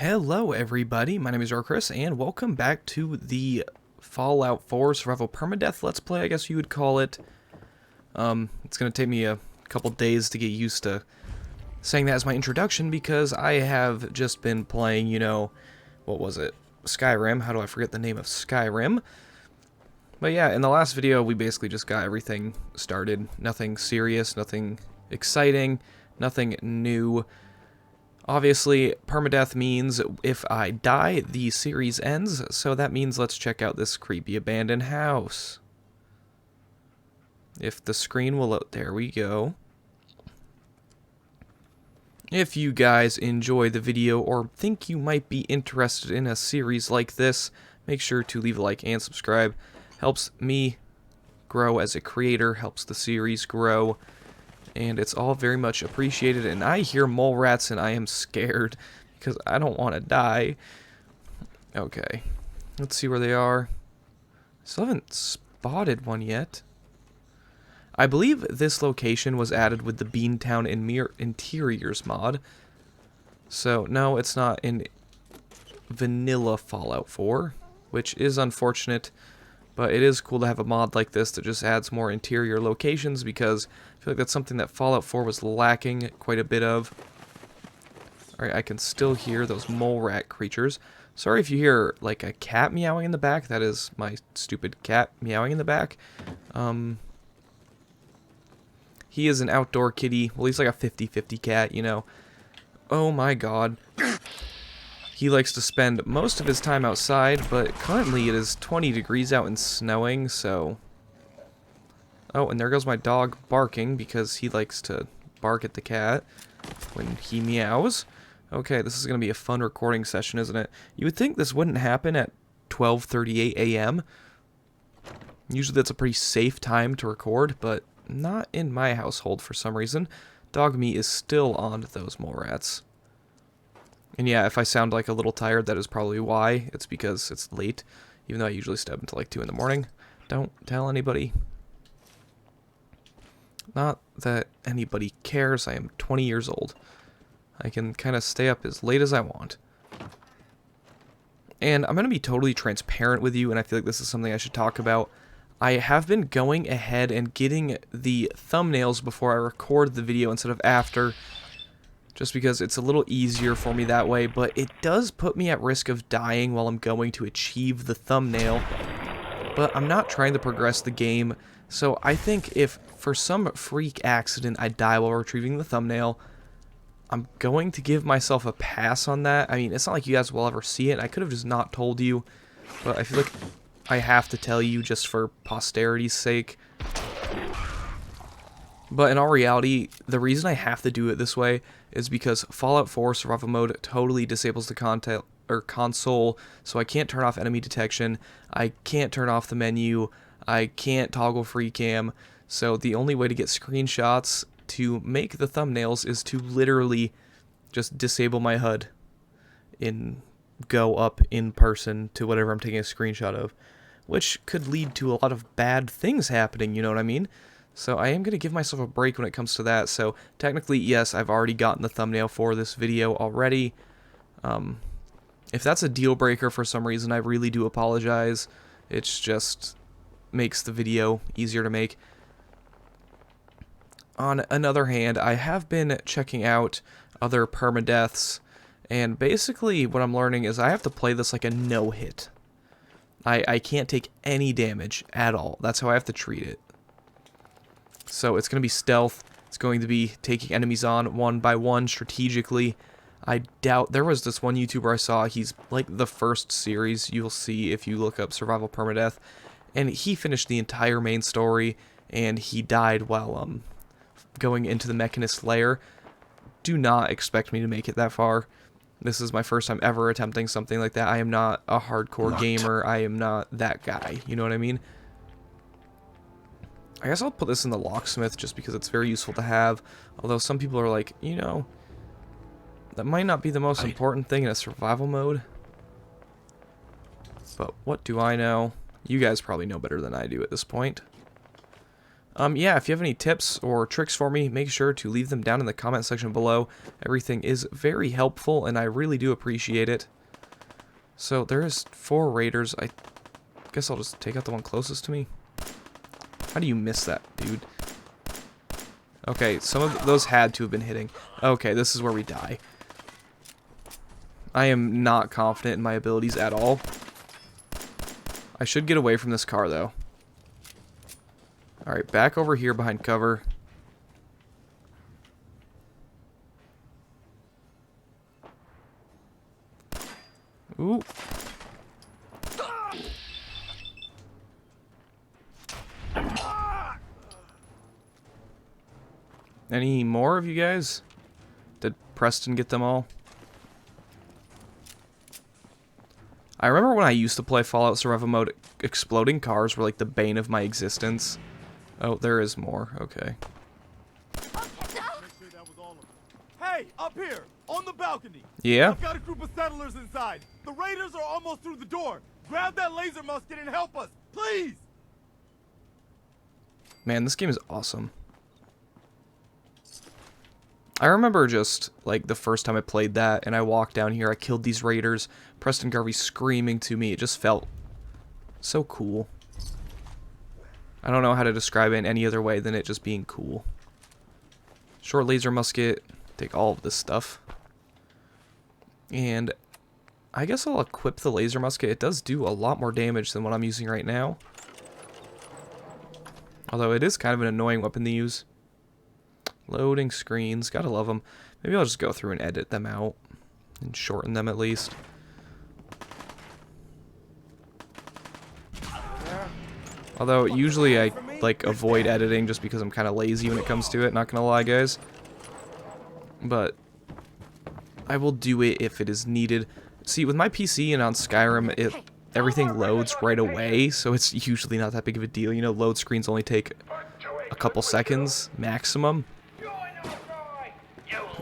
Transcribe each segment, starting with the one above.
Hello everybody, my name is Chris, and welcome back to the Fallout 4 Survival Perma-Death Let's Play, I guess you would call it. It's gonna take me a couple days to get used to saying that as my introduction, because I have just been playing, what was it? Skyrim. How do I forget the name of Skyrim? But yeah, in the last video, we basically just got everything started. Nothing serious, nothing exciting, nothing new. Obviously, permadeath means if I die, the series ends, so that means let's check out this creepy abandoned house. If the screen will load, there we go. If you guys enjoy the video or think you might be interested in a series like this, make sure to leave a like and subscribe. Helps me grow as a creator, helps the series grow. And it's all very much appreciated, and I hear mole rats and I am scared because I don't want to die. Okay, let's see where they are. Still haven't spotted one yet. I believe this location was added with the Beantown Interiors mod. So, no, it's not in vanilla Fallout 4, which is unfortunate. But it is cool to have a mod like this that just adds more interior locations, because I feel like that's something that Fallout 4 was lacking quite a bit of. Alright, I can still hear those mole rat creatures. Sorry if you hear, like, a cat meowing in the back. That is my stupid cat meowing in the back. He is an outdoor kitty. Well, he's like a 50-50 cat, Oh my god. He likes to spend most of his time outside, but currently it is 20 degrees out and snowing, so... Oh, and there goes my dog barking, because he likes to bark at the cat when he meows. Okay, this is going to be a fun recording session, isn't it? You would think this wouldn't happen at 12:38 a.m. Usually that's a pretty safe time to record, but not in my household for some reason. Dog meat is still on those mole rats. And yeah, if I sound like a little tired, that is probably why. It's because it's late, even though I usually stay up until like 2 in the morning. Don't tell anybody. Not that anybody cares. I am 20 years old. I can kind of stay up as late as I want. And I'm going to be totally transparent with you, and I feel like this is something I should talk about. I have been going ahead and getting the thumbnails before I record the video instead of after, just because it's a little easier for me that way, but it does put me at risk of dying while I'm going to achieve the thumbnail. But I'm not trying to progress the game, so I think if for some freak accident I die while retrieving the thumbnail, I'm going to give myself a pass on that. I mean, it's not like you guys will ever see it. I could have just not told you, but I feel like I have to tell you just for posterity's sake. But in all reality, the reason I have to do it this way is because Fallout 4 Survival Mode totally disables the console, so I can't turn off enemy detection, I can't turn off the menu, I can't toggle free cam, so the only way to get screenshots to make the thumbnails is to literally just disable my HUD and go up in person to whatever I'm taking a screenshot of, which could lead to a lot of bad things happening, you know what I mean? So I am going to give myself a break when it comes to that. So technically, yes, I've already gotten the thumbnail for this video already. If that's a deal breaker for some reason, I really do apologize. It's just makes the video easier to make. On another hand, I have been checking out other permadeaths, and basically what I'm learning is I have to play this like a no-hit. I can't take any damage at all. That's how I have to treat it. So it's going to be stealth. It's going to be taking enemies on one by one strategically. I doubt there was this one YouTuber I saw. He's like the first series you'll see if you look up Survival Perma-Death, and he finished the entire main story, and he died while going into the Mechanist lair. Do not expect me to make it that far. This is my first time ever attempting something like that. I am not a hardcore gamer. I am not that guy. You know what I mean? I guess I'll put this in the locksmith just because it's very useful to have. Although some people are like, that might not be the most important thing in a survival mode. But what do I know? You guys probably know better than I do at this point. Yeah, if you have any tips or tricks for me, make sure to leave them down in the comment section below. Everything is very helpful, and I really do appreciate it. So, there is 4 raiders. I guess I'll just take out the one closest to me. How do you miss that, dude? Okay, some of those had to have been hitting. Okay, this is where we die. I am not confident in my abilities at all. I should get away from this car, though. Alright, back over here behind cover. Ooh. Any more of you guys? Did Preston get them all? I remember when I used to play Fallout Survival Mode, exploding cars were like the bane of my existence. Oh, there is more. Okay. Hey, up here, on the balcony. Yeah? I've got a group of settlers inside. The raiders are almost through the door. Grab that laser musket and help us, please. Man, this game is awesome. I remember just, like, the first time I played that, and I walked down here, I killed these raiders, Preston Garvey screaming to me, it just felt so cool. I don't know how to describe it in any other way than it just being cool. Short laser musket, take all of this stuff. And I guess I'll equip the laser musket. It does do a lot more damage than what I'm using right now. Although it is kind of an annoying weapon to use. Loading screens, gotta love them. Maybe I'll just go through and edit them out. And shorten them at least. Although, usually I, like, avoid editing just because I'm kind of lazy when it comes to it, not gonna lie, guys. But I will do it if it is needed. See, with my PC and on Skyrim, everything loads right away, so it's usually not that big of a deal. You know, load screens only take a couple seconds, maximum.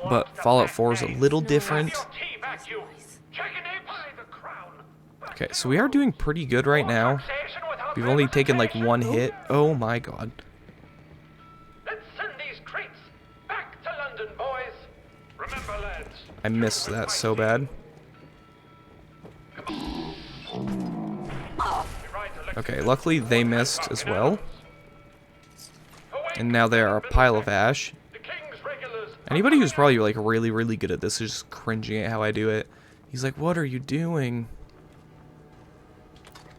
But Fallout 4 is a little different. Okay, so we are doing pretty good right now. We've only taken like 1 hit. Oh my god. Let's send these crates back to London, boys. Remember, lads. I missed that so bad. Okay, luckily they missed as well. And now they are a pile of ash. Anybody who's probably like really, really good at this is just cringing at how I do it. He's like, what are you doing?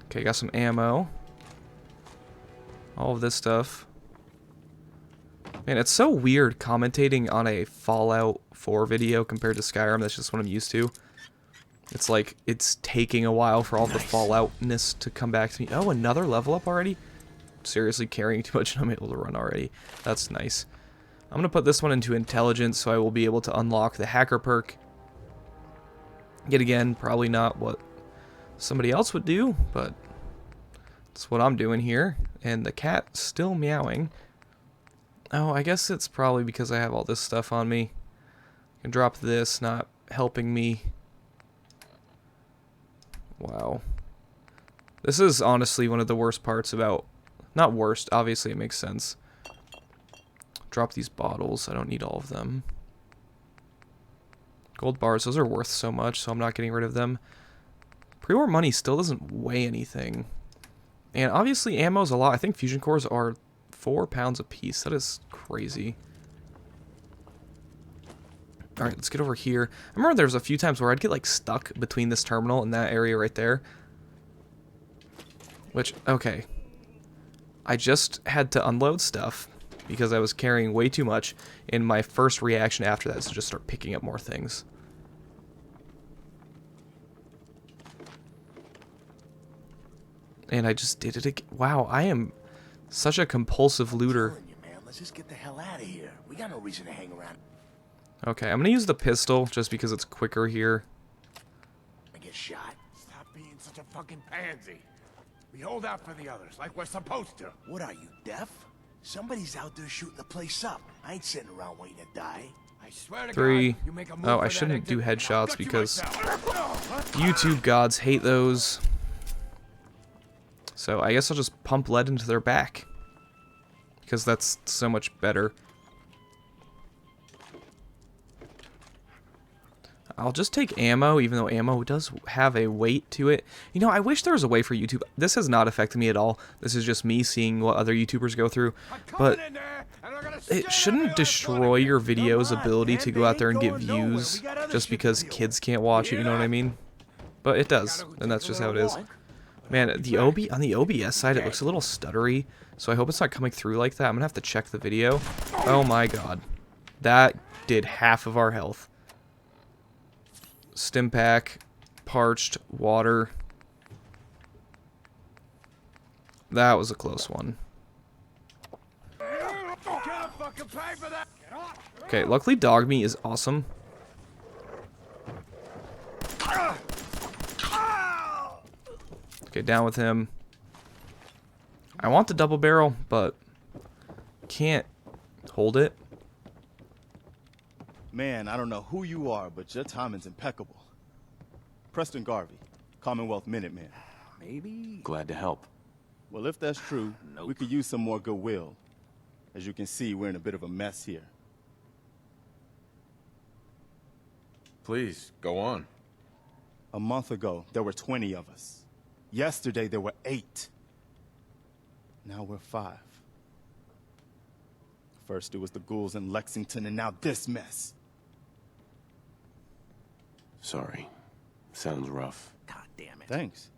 Okay, got some ammo. All of this stuff. Man, it's so weird commentating on a Fallout 4 video compared to Skyrim. That's just what I'm used to. It's like, it's taking a while for all the Falloutness to come back to me. Oh, another level up already? Seriously, carrying too much and I'm able to run already. That's nice. I'm going to put this one into Intelligence so I will be able to unlock the Hacker perk. Yet again, probably not what somebody else would do, but that's what I'm doing here. And the cat's still meowing. Oh, I guess it's probably because I have all this stuff on me. I can drop this, not helping me. Wow. This is honestly one of the worst parts about... Not worst, obviously it makes sense. Drop these bottles, I don't need all of them. Gold bars, those are worth so much, so I'm not getting rid of them. Pre-war money still doesn't weigh anything. And obviously ammo's a lot. I think fusion cores are 4 pounds a piece. That is crazy. Alright, let's get over here. I remember there was a few times where I'd get like stuck between this terminal and that area right there. Which, okay. I just had to unload stuff because I was carrying way too much, and my first reaction after that is to just start picking up more things. And I just did it again. Wow, I am such a compulsive looter. Let's just get the hell out of here. We got no reason to hang around. Okay, I'm gonna use the pistol just because it's quicker here. I get shot. Stop being such a fucking pansy. We hold out for the others like we're supposed to. What are you, deaf? Somebody's out there shooting the place up. I ain't sitting around waiting to die. I swear to 3. God, you make a move Oh, for I that shouldn't do exit, I'll headshots gut you because myself. YouTube gods hate those. So I guess I'll just pump lead into their back. because that's so much better. I'll just take ammo, even though ammo does have a weight to it. You know, I wish there was a way for YouTube. This has not affected me at all. This is just me seeing what other YouTubers go through. But it shouldn't destroy your video's ability to go out there and get views just because kids can't watch it, you know what I mean? But it does, and that's just how it is. Man, on the OBS side, it looks a little stuttery, so I hope it's not coming through like that. I'm gonna have to check the video. Oh my god. That did half of our health. Stim pack, parched, water. That was a close one. Okay, luckily dog meat is awesome. Okay, down with him. I want the double barrel, but can't hold it. Man, I don't know who you are, but your timing's impeccable. Preston Garvey, Commonwealth Minuteman. Maybe? Glad to help. Well, if that's true, we could use some more goodwill. As you can see, we're in a bit of a mess here. Please, go on. A month ago, there were 20 of us. Yesterday, there were 8. Now we're 5. First, it was the ghouls in Lexington, and now this mess. Sorry. Sounds rough. God damn it. Thanks.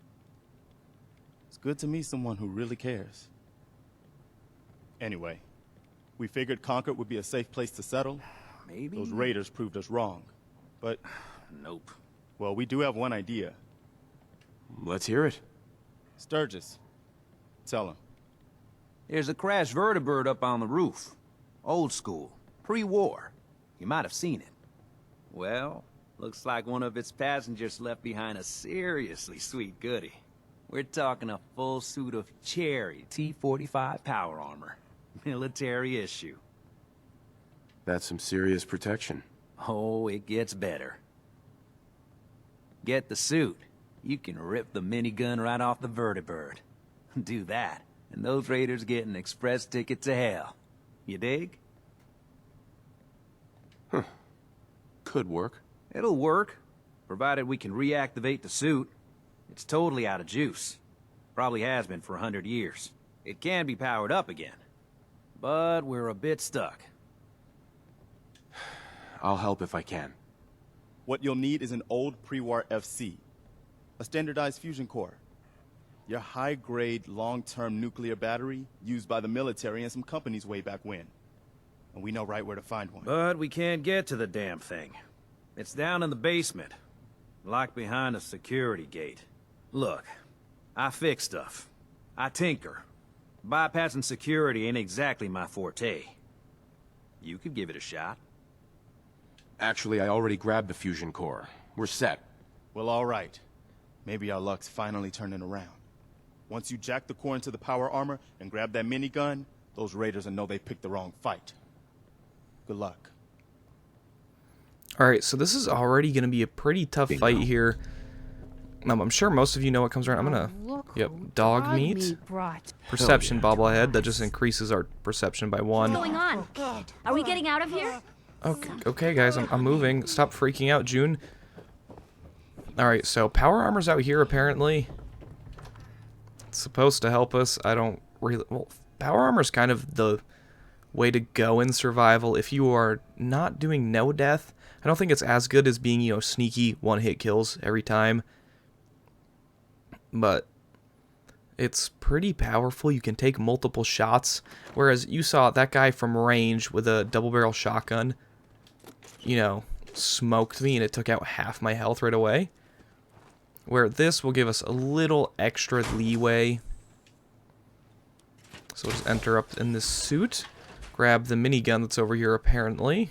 It's good to meet someone who really cares. Anyway, we figured Concord would be a safe place to settle. Maybe? Those raiders proved us wrong. But, Nope. well, we do have one idea. Let's hear it. Sturgis. Tell him. There's a crashed vertibird up on the roof. Old school. Pre-war. You might have seen it. Well, looks like one of its passengers left behind a seriously sweet goodie. We're talking a full suit of cherry T-45 power armor. Military issue. That's some serious protection. Oh, it gets better. Get the suit. You can rip the minigun right off the vertibird. Do that, and those raiders get an express ticket to hell. You dig? Could work. It'll work, provided we can reactivate the suit. It's totally out of juice. Probably has been for 100 years. It can be powered up again, but we're a bit stuck. I'll help if I can. What you'll need is an old pre-war FC. A standardized fusion core. Your high-grade, long-term nuclear battery used by the military and some companies way back when. And we know right where to find one. But we can't get to the damn thing. It's down in the basement, locked behind a security gate. Look, I fix stuff. I tinker. Bypassing security ain't exactly my forte. You could give it a shot. Actually, I already grabbed the fusion core. We're set. Well, all right. Maybe our luck's finally turning around. Once you jack the core into the power armor and grab that minigun, those raiders will know they picked the wrong fight. Good luck. Alright, so this is already going to be a pretty tough fight here. I'm sure most of you know what comes around. I'm going to, yep, dog meat. Perception bobblehead. That just increases our perception by 1. What's going on? Are we getting out of here? Okay, guys, I'm moving. Stop freaking out, June. Alright, so power armor's out here, apparently. It's supposed to help us. I don't really... Well, power armor's kind of the way to go in survival. If you are not doing no death, I don't think it's as good as being, you know, sneaky one-hit kills every time. But it's pretty powerful. You can take multiple shots. Whereas you saw that guy from range with a double-barrel shotgun, you know, smoked me and it took out half my health right away. Where this will give us a little extra leeway. So we'll just enter up in this suit. Grab the minigun that's over here, apparently.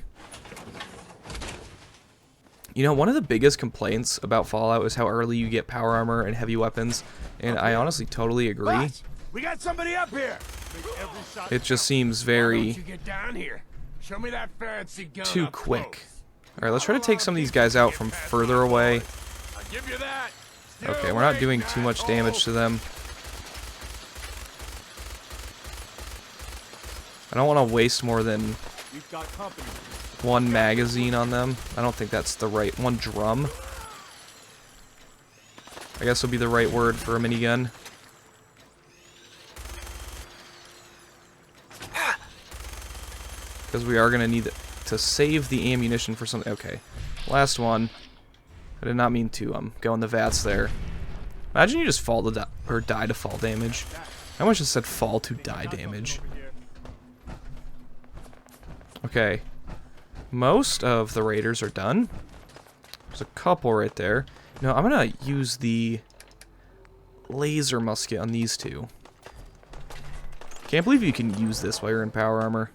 You know, one of the biggest complaints about Fallout is how early you get power armor and heavy weapons. And I honestly totally agree. We got somebody up here. It just seems very You get down here. Show me that fancy gun too up quick. close. Alright, let's try to take some of these guys out from further away. I'll give you that. Okay, we're not doing too much damage to them. I don't want to waste more than We've got company. one magazine on them. I don't think that's the right one. Drum, I guess would be the right word for a minigun. Because we are going to need to save the ammunition for something. Okay, last one. I did not mean to go in the vats there. Imagine you just fall to die, or die to fall damage. I almost just said fall to die damage. Okay, most of the raiders are done. There's a couple right there. No, I'm gonna use the laser musket on these two. Can't believe you can use this while you're in power armor.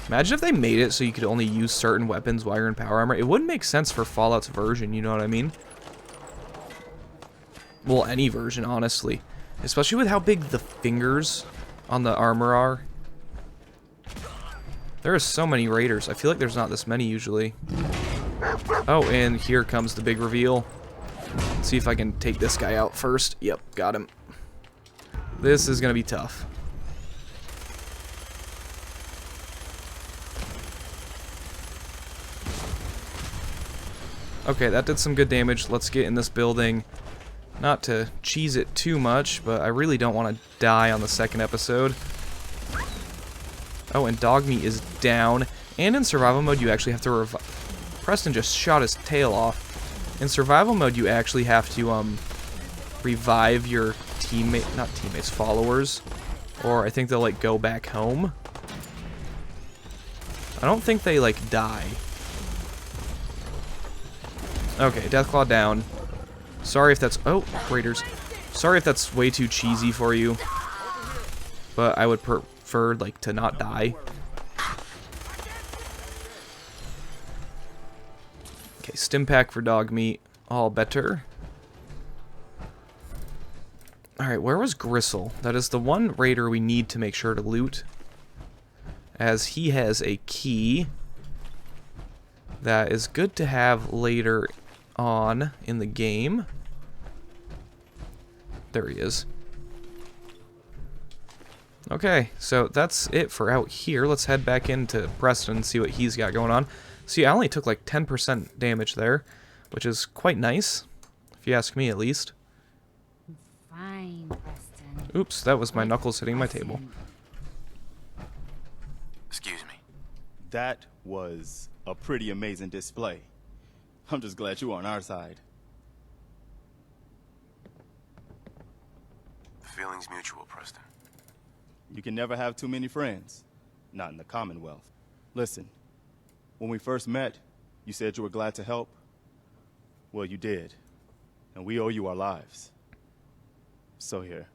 Imagine if they made it so you could only use certain weapons while you're in power armor. It wouldn't make sense for Fallout's version, you know what I mean? Well, any version, honestly. Especially with how big the fingers on the armor are. There are so many raiders. I feel like there's not this many usually. Oh, and here comes the big reveal. Let's see if I can take this guy out first. Yep, got him. This is gonna be tough. Okay, that did some good damage. Let's get in this building. Not to cheese it too much, but I really don't want to die on the second episode. Oh, and dog meat is down. And in survival mode, you actually have to revive. Preston just shot his tail off. In survival mode, you actually have to revive your teammate, not teammates, followers. Or I think they'll like go back home. I don't think they like die. Okay, Deathclaw down. Sorry if that's... Oh, raiders. Sorry if that's way too cheesy for you. But I would prefer, like, to not die. Okay, stim pack for dog meat. All better. Alright, where was Gristle? That is the one raider we need to make sure to loot. As he has a key that is good to have later on in the game. There he is. Okay, so that's it for out here. Let's head back into Preston and see what he's got going on. See, I only took like 10% damage there, which is quite nice, if you ask me at least. Fine, Preston. Oops, that was my knuckles hitting my table. Excuse me. That was a pretty amazing display. I'm just glad you are on our side. The feeling's mutual, Preston. You can never have too many friends. Not in the Commonwealth. Listen, when we first met, you said you were glad to help. Well, you did. And we owe you our lives. So here.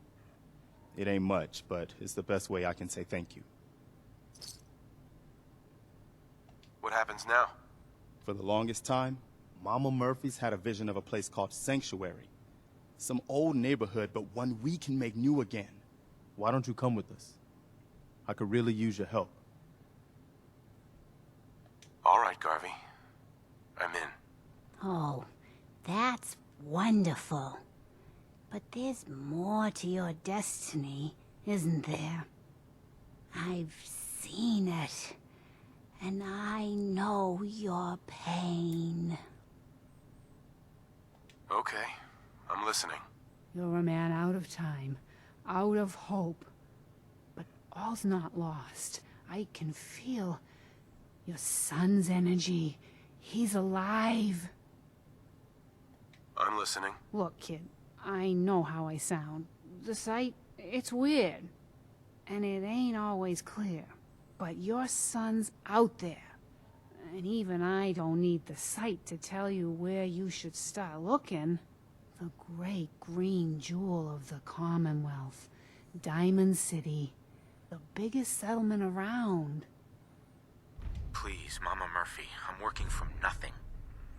It ain't much, but it's the best way I can say thank you. What happens now? For the longest time, Mama Murphy's had a vision of a place called Sanctuary. Some old neighborhood, but one we can make new again. Why don't you come with us? I could really use your help. All right, Garvey. I'm in. Oh, that's wonderful. But there's more to your destiny, isn't there? I've seen it. And I know your pain. Okay, I'm listening. You're a man out of time, out of hope. But all's not lost. I can feel your son's energy. He's alive. I'm listening. Look, kid, I know how I sound. The sight, it's weird. And it ain't always clear. But your son's out there. And even I don't need the sight to tell you where you should start looking. The great green jewel of the Commonwealth. Diamond City. The biggest settlement around. Please, Mama Murphy. I'm working from nothing.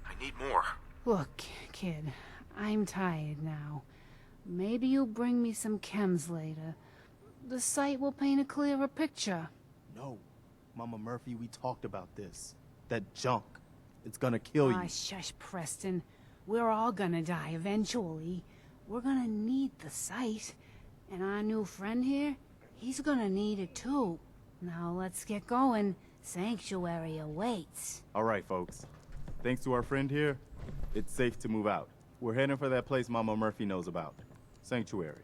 I need more. Look, kid, I'm tired now. Maybe you'll bring me some chems later. The sight will paint a clearer picture. No, Mama Murphy, we talked about this. That junk. It's gonna kill you. Ah, shush, Preston. We're all gonna die eventually. We're gonna need the sight. And our new friend here, He's gonna need it too. Now let's get going. Sanctuary awaits. All right, folks. Thanks to our friend here, it's safe to move out. We're heading for that place Mama Murphy knows about. Sanctuary.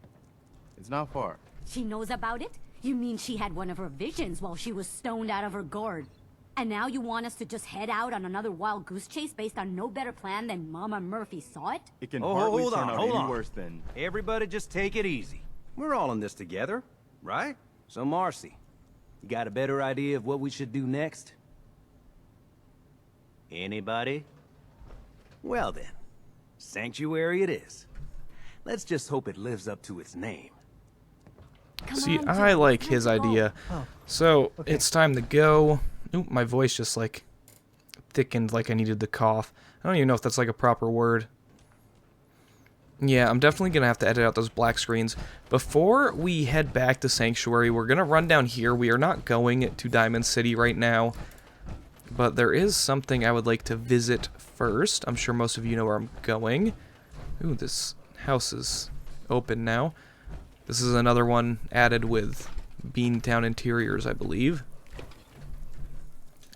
It's not far. She knows about it? You mean she had one of her visions while she was stoned out of her gourd? And now you want us to just head out on another wild goose chase based on no better plan than Mama Murphy saw it? It can hardly hold turn on, out hold any on. worse than... Everybody just take it easy. We're all in this together, right? So Marcy, you got a better idea of what we should do next? Anybody? Well then, Sanctuary it is. Let's just hope it lives up to its name. See, I like his idea. So, it's time to go. Oop, my voice just, like, thickened like I needed to cough. I don't even know if that's, like, a proper word. Yeah, I'm definitely going to have to edit out those black screens. Before we head back to Sanctuary, we're going to run down here. We are not going to Diamond City right now. But there is something I would like to visit first. I'm sure most of you know where I'm going. Ooh, this house is open now. This is another one added with Beantown interiors, I believe.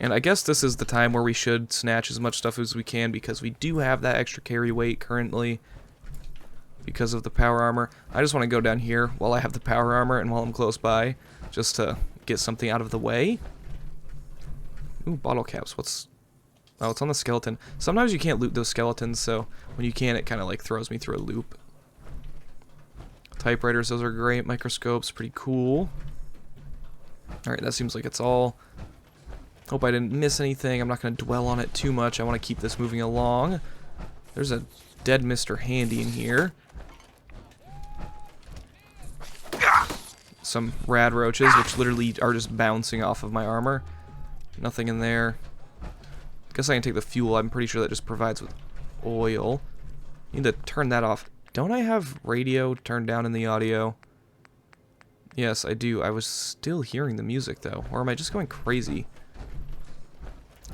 And I guess this is the time where we should snatch as much stuff as we can because we do have that extra carry weight currently because of the power armor. I just want to go down here while I have the power armor and while I'm close by just to get something out of the way. Ooh, bottle caps. What's... Oh, it's on the skeleton. Sometimes you can't loot those skeletons, so when you can, it kind of like throws me through a loop. Typewriters, those are great. Microscopes, pretty cool. Alright, that seems like it's all. Hope I didn't miss anything. I'm not going to dwell on it too much. I want to keep this moving along. There's a dead Mr. Handy in here. Some rad roaches, which literally are just bouncing off of my armor. Nothing in there. Guess I can take the fuel. I'm pretty sure that just provides with oil. Need to turn that off. Don't I have radio turned down in the audio? Yes, I do. I was still hearing the music, though. Or am I just going crazy?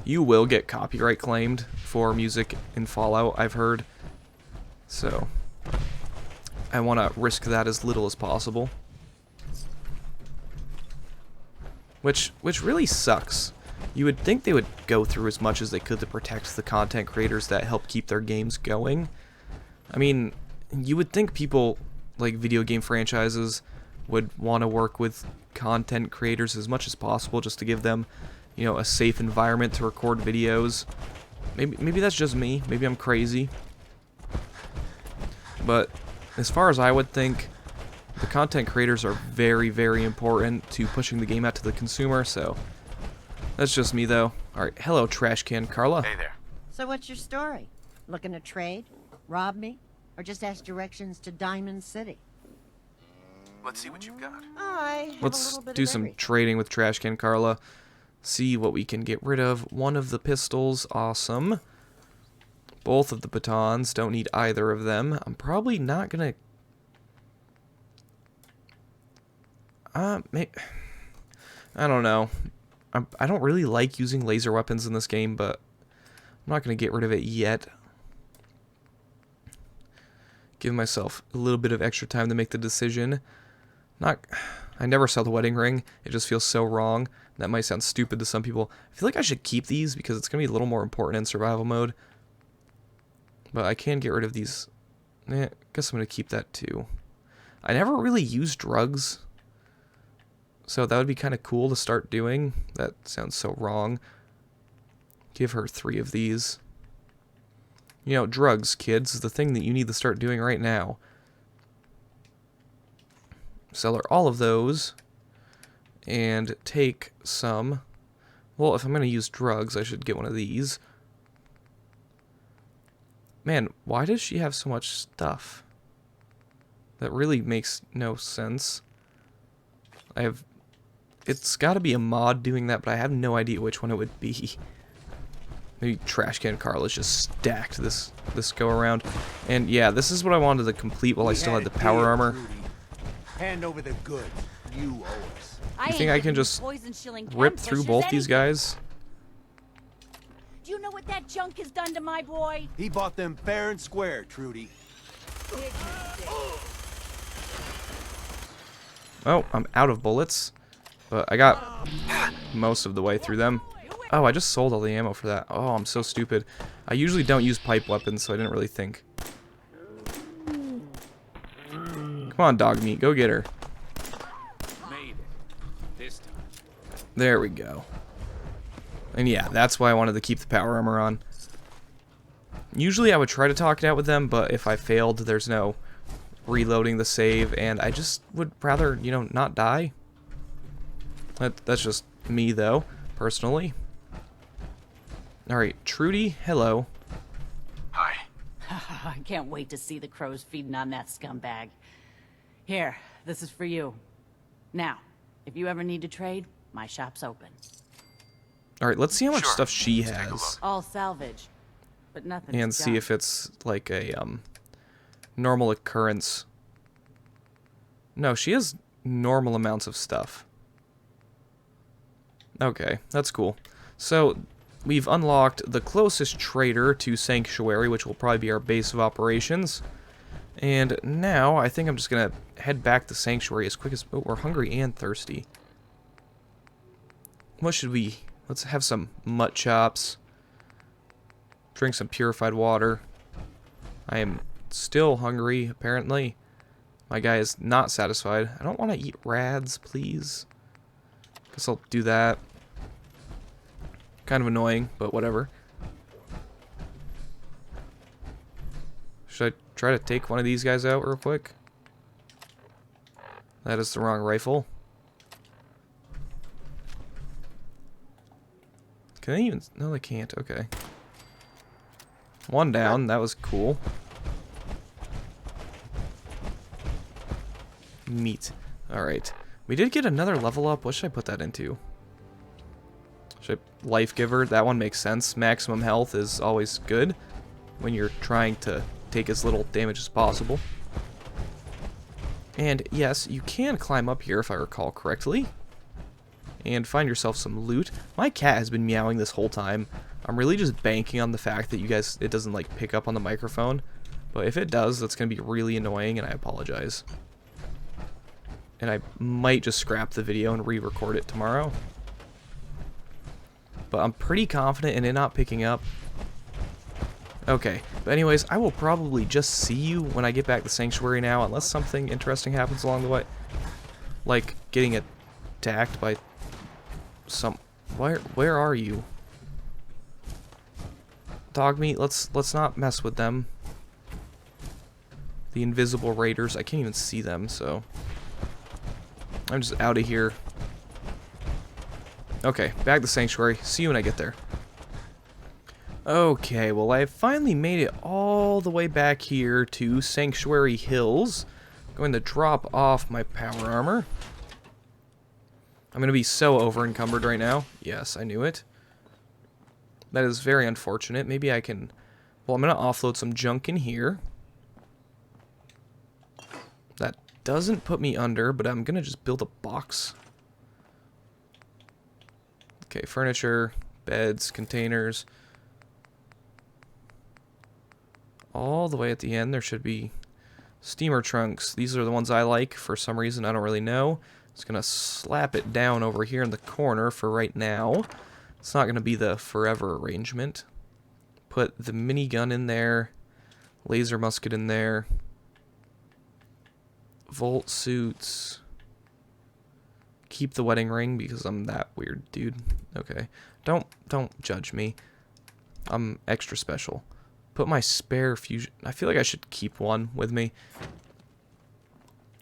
You will get copyright claimed for music in Fallout, I've heard. So, I want to risk that as little as possible. Which really sucks. You would think they would go through as much as they could to protect the content creators that help keep their games going. I mean, you would think people, like video game franchises, would want to work with content creators as much as possible just to give them, you know, a safe environment to record videos. Maybe that's just me. Maybe I'm crazy. But as far as I would think, the content creators are very, very important to pushing the game out to the consumer, so that's just me, though. Alright, hello, Trash Can Carla. Hey there. So what's your story? Looking to trade? Rob me? Or just ask directions to Diamond City? Let's see what you've got. Let's do some trading with Trash Can Carla. See what we can get rid of. One of the pistols, awesome. Both of the batons, don't need either of them. I'm probably not gonna... I don't know. I don't really like using laser weapons in this game, but I'm not gonna get rid of it yet. Give myself a little bit of extra time to make the decision. I never sell the wedding ring. It just feels so wrong. That might sound stupid to some people. I feel like I should keep these because it's going to be a little more important in survival mode. But I can get rid of these. I guess I'm going to keep that too. I never really used drugs. So that would be kind of cool to start doing. That sounds so wrong. Give her 3 of these. You know, drugs, kids, is the thing that you need to start doing right now. Sell her all of those. And take some. Well, if I'm going to use drugs, I should get one of these. Man, why does she have so much stuff? That really makes no sense. It's got to be a mod doing that, but I have no idea which one it would be. Maybe Trash Can Carla's just stacked this go around. And yeah, this is what I wanted to complete while I still had the power armor. Hand over the goods. You owe us. You think I can just rip through both these guys? Do you know what that junk has done to my boy? He bought them fair and square, Trudy. Oh, I'm out of bullets. But I got most of the way through them. Oh, I just sold all the ammo for that. Oh, I'm so stupid. I usually don't use pipe weapons, so I didn't really think. Come on, dog meat. Go get her. There we go. And yeah, that's why I wanted to keep the power armor on. Usually I would try to talk it out with them, but if I failed, there's no reloading the save, and I just would rather, you know, not die. That's just me, though, personally. Alright, Trudy, hello. Hi. I can't wait to see the crows feeding on that scumbag. Here, this is for you. Now, if you ever need to trade, my shop's open. Alright, let's see how much stuff she has. All salvage, but nothing. And see if it's like a normal occurrence. No, she has normal amounts of stuff. Okay, that's cool. So, we've unlocked the closest trader to Sanctuary, which will probably be our base of operations. And now, I think I'm just going to head back to Sanctuary as quick as... Oh, we're hungry and thirsty. What should we... Let's have some mutt chops. Drink some purified water. I am still hungry, apparently. My guy is not satisfied. I don't want to eat rads, please. Guess I'll do that. Kind of annoying, but whatever. Should I try to take one of these guys out real quick? That is the wrong rifle. Can they even... No, they can't. Okay. One down. That was cool. Meat. Alright. We did get another level up. What should I put that into? Should I... Life Giver. That one makes sense. Maximum health is always good when you're trying to take as little damage as possible. And yes, you can climb up here if I recall correctly. And find yourself some loot. My cat has been meowing this whole time. I'm really just banking on the fact that you guys, it doesn't like pick up on the microphone. But if it does, that's going to be really annoying, and I apologize. And I might just scrap the video and re-record it tomorrow. But I'm pretty confident in it not picking up. Okay, but anyways, I will probably just see you when I get back to Sanctuary now, unless something interesting happens along the way. Like getting attacked by some... Where are you? Dog meat, let's not mess with them. The invisible raiders, I can't even see them, so... I'm just out of here. Okay, back to Sanctuary. See you when I get there. Okay, well, I finally made it all the way back here to Sanctuary Hills. I'm going to drop off my power armor. I'm going to be so over-encumbered right now. Yes, I knew it. That is very unfortunate. Maybe I can... Well, I'm going to offload some junk in here. That doesn't put me under, but I'm going to just build a box. Okay, furniture, beds, containers. All the way at the end, there should be steamer trunks. These are the ones I like. For some reason, I don't really know. Just going to slap it down over here in the corner for right now. It's not going to be the forever arrangement. Put the minigun in there. Laser musket in there. Volt suits. Keep the wedding ring because I'm that weird dude. Okay. Don't judge me. I'm extra special. Put my spare fusion... I feel like I should keep one with me.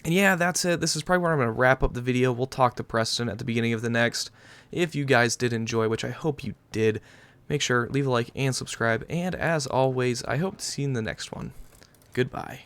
And yeah, that's it. This is probably where I'm going to wrap up the video. We'll talk to Preston at the beginning of the next. If you guys did enjoy, which I hope you did, make sure leave a like and subscribe. And as always, I hope to see you in the next one. Goodbye.